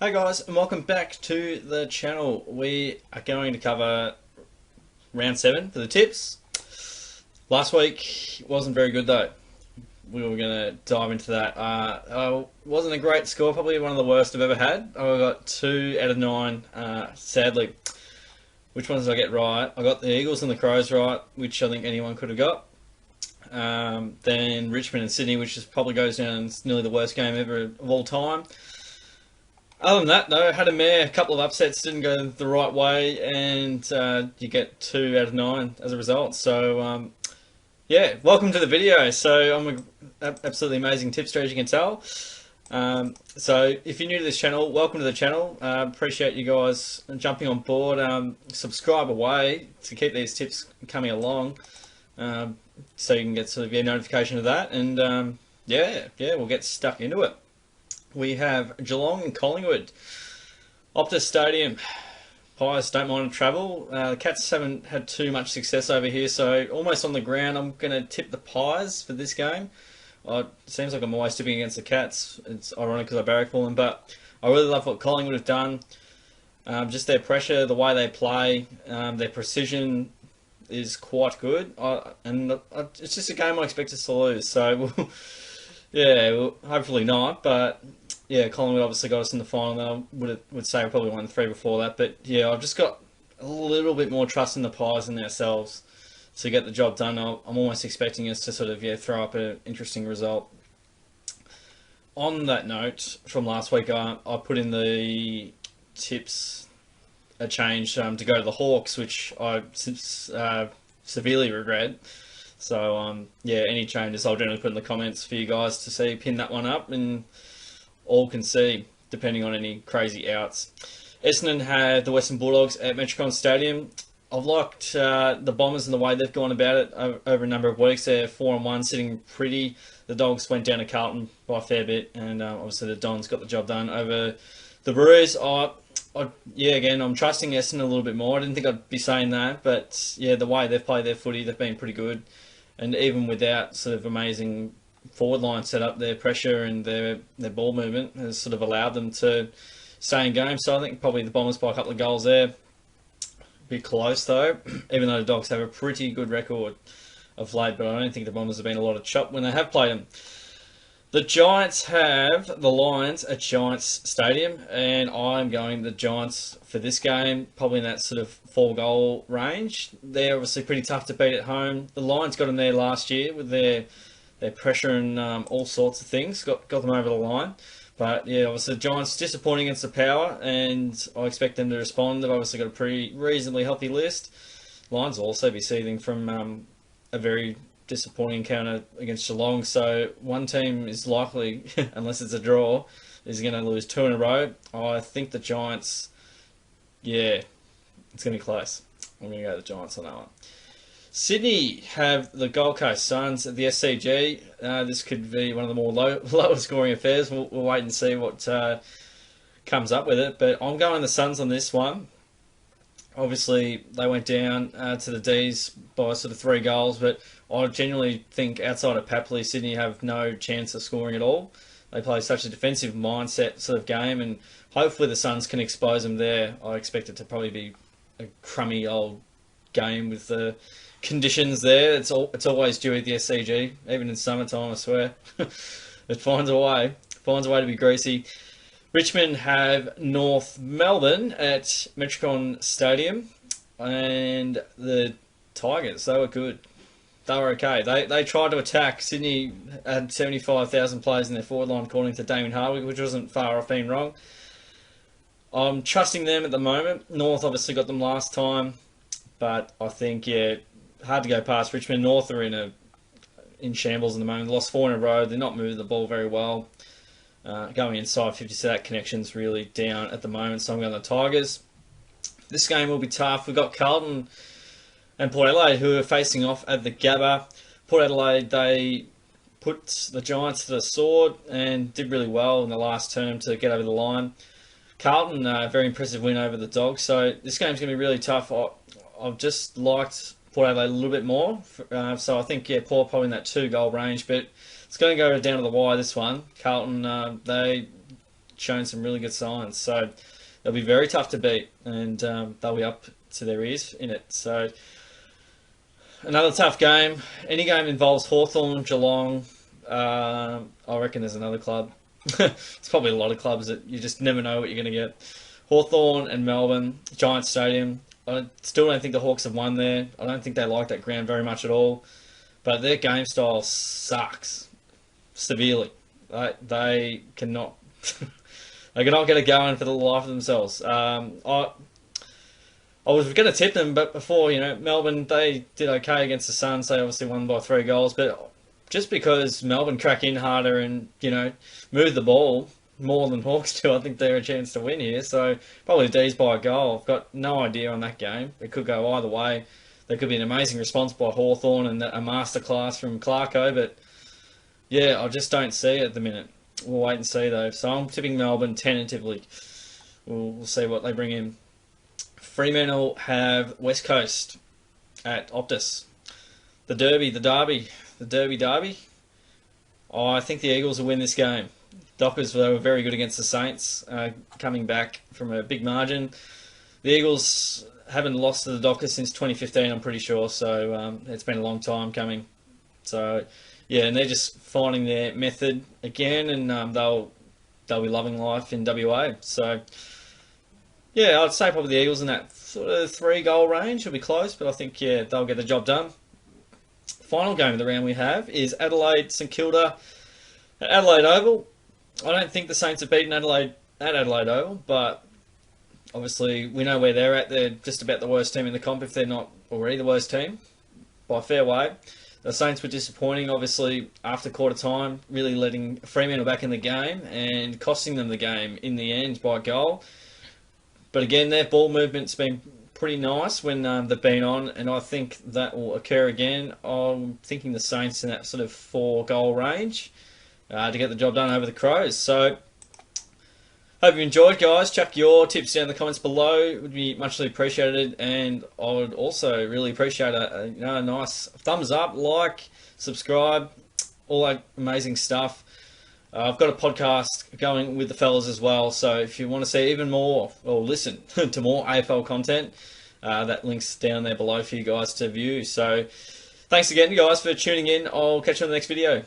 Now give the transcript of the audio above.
Hi guys, and welcome back to the channel. We are going to cover round 7 for the tips. Last week wasn't very good though. We were going to dive into that. Wasn't a great score, probably one of the worst I've ever had. I got 2 out of 9, sadly. Which ones did I get right? I got the Eagles and the Crows right, which I think anyone could have got. Then Richmond and Sydney, which just probably goes down as nearly the worst game ever of all time. Other than that, though, had a couple of upsets didn't go the right way, and you get 2 out of 9 as a result. So, yeah, welcome to the video. So, I'm an absolutely amazing tipster, as you can tell. So, if you're new to this channel, welcome to the channel. Appreciate you guys jumping on board. Subscribe away to keep these tips coming along, so you can get sort of your notification of that. And yeah, we'll get stuck into it. We have Geelong and Collingwood. Optus Stadium. Pies don't mind travel. The Cats haven't had too much success over here, so almost on the ground. I'm going to tip the Pies for this game. It seems like I'm always tipping against the Cats. It's ironic because I barrack for them, but I really love what Collingwood have done. Just their pressure, the way they play, their precision is quite good. It's just a game I expect us to lose, so yeah, well, hopefully not, but yeah, Collingwood obviously got us in the final. I would say we probably won 3 before that, but yeah, I've just got a little bit more trust in the Pies than ourselves to get the job done. I'm almost expecting us to sort of throw up an interesting result. On that note, from last week, I put in the tips a change to go to the Hawks, which I severely regret. So yeah, any changes I'll generally put in the comments for you guys to see. Pin that one up and all can see, depending on any crazy outs. Essendon had the Western Bulldogs at Metricon Stadium. I've liked the Bombers and the way they've gone about it over a number of weeks. They're 4-1, sitting pretty. The Dogs went down to Carlton by a fair bit, and obviously the Dons got the job done over the Brews. Yeah, again, I'm trusting Essendon a little bit more. I didn't think I'd be saying that, but yeah, the way they've played their footy, they've been pretty good. And even without sort of amazing forward line set up, their pressure and their ball movement has sort of allowed them to stay in game. So I think probably the Bombers by a couple of goals there. A bit close though, even though the Dogs have a pretty good record of late, but I don't think the Bombers have been a lot of chop when they have played them. The Giants have the Lions at Giants Stadium, and I'm going the Giants for this game, probably in that sort of 4-goal range. They're obviously pretty tough to beat at home. The Lions got them there last year with their pressure and all sorts of things, got them over the line. But yeah, obviously the Giants disappointing against the power, and I expect them to respond. They've obviously got a pretty reasonably healthy list. Lions will also be seething from a very disappointing encounter against Geelong, so one team is likely, unless it's a draw, is going to lose 2 in a row. I think the Giants, yeah, it's going to be close. I'm going to go the Giants on that one. Sydney have the Gold Coast Suns at the SCG. This could be one of the more lower scoring affairs. We'll wait and see what comes up with it, but I'm going the Suns on this one. Obviously, they went down to the D's by sort of 3 goals, but I genuinely think outside of Papley, Sydney have no chance of scoring at all. They play such a defensive mindset sort of game, and hopefully the Suns can expose them there. I expect it to probably be a crummy old game with the conditions there. It's always due at the SCG, even in summertime, I swear. It finds a way to be greasy. Richmond have North Melbourne at Metricon Stadium, and the Tigers, they were good. They were okay. They tried to attack. Sydney had 75,000 players in their forward line, according to Damien Hardwick, which wasn't far off being wrong. I'm trusting them at the moment. North obviously got them last time, but I think, yeah, hard to go past Richmond. North are in shambles at the moment. They lost 4 in a row. They're not moving the ball very well. Going inside 50, so that connection's really down at the moment, so I'm going to the Tigers. This game will be tough. We've got Carlton and Port Adelaide who are facing off at the Gabba. Port Adelaide, they put the Giants to the sword and did really well in the last term to get over the line. Carlton, a very impressive win over the Dogs, so this game's going to be really tough. I've just liked Port Adelaide a little bit more, so I think, yeah, Port probably in that 2-goal range, but it's going to go down to the wire, this one. Carlton, they shown some really good signs. So they'll be very tough to beat, and they'll be up to their ears in it. So another tough game. Any game involves Hawthorn, Geelong. I reckon there's another club. It's probably a lot of clubs that you just never know what you're going to get. Hawthorn and Melbourne, Giant Stadium. I still don't think the Hawks have won there. I don't think they like that ground very much at all. But their game style sucks severely. They cannot they cannot get it going for the life of themselves. I was going to tip them, but before, Melbourne, they did okay against the Suns. They obviously won by 3 goals, but just because Melbourne crack in harder and, move the ball more than Hawks do, I think they're a chance to win here. So probably D's by a goal. I've got no idea on that game. It could go either way. There could be an amazing response by Hawthorn and a masterclass from Clarko, but yeah, I just don't see it at the minute. We'll wait and see though. So I'm tipping Melbourne tentatively. We'll see what they bring in. Fremantle have West Coast at Optus. The Derby. I think the Eagles will win this game. Dockers, they were very good against the Saints, coming back from a big margin. The Eagles haven't lost to the Dockers since 2015, I'm pretty sure, so it's been a long time coming. So, yeah, and they're just finding their method again, and they'll be loving life in WA. So, yeah, I'd say probably the Eagles in that sort of 3-goal range. Will be close, but I think, yeah, they'll get the job done. Final game of the round we have is Adelaide St Kilda at Adelaide Oval. I don't think the Saints have beaten Adelaide at Adelaide Oval, but obviously we know where they're at. They're just about the worst team in the comp, if they're not already the worst team, by a fair way. The Saints were disappointing, obviously, after quarter time, really letting Fremantle back in the game and costing them the game in the end by a goal. But again, their ball movement's been pretty nice when they've been on, and I think that will occur again. I'm thinking the Saints in that sort of 4-goal range to get the job done over the Crows. So, hope you enjoyed, guys. Chuck your tips down in the comments below. It would be muchly appreciated, and I would also really appreciate a nice thumbs up, like, subscribe, all that amazing stuff. I've got a podcast going with the fellas as well, so if you want to see even more, or listen to more AFL content, that link's down there below for you guys to view. So, thanks again, guys, for tuning in. I'll catch you on the next video.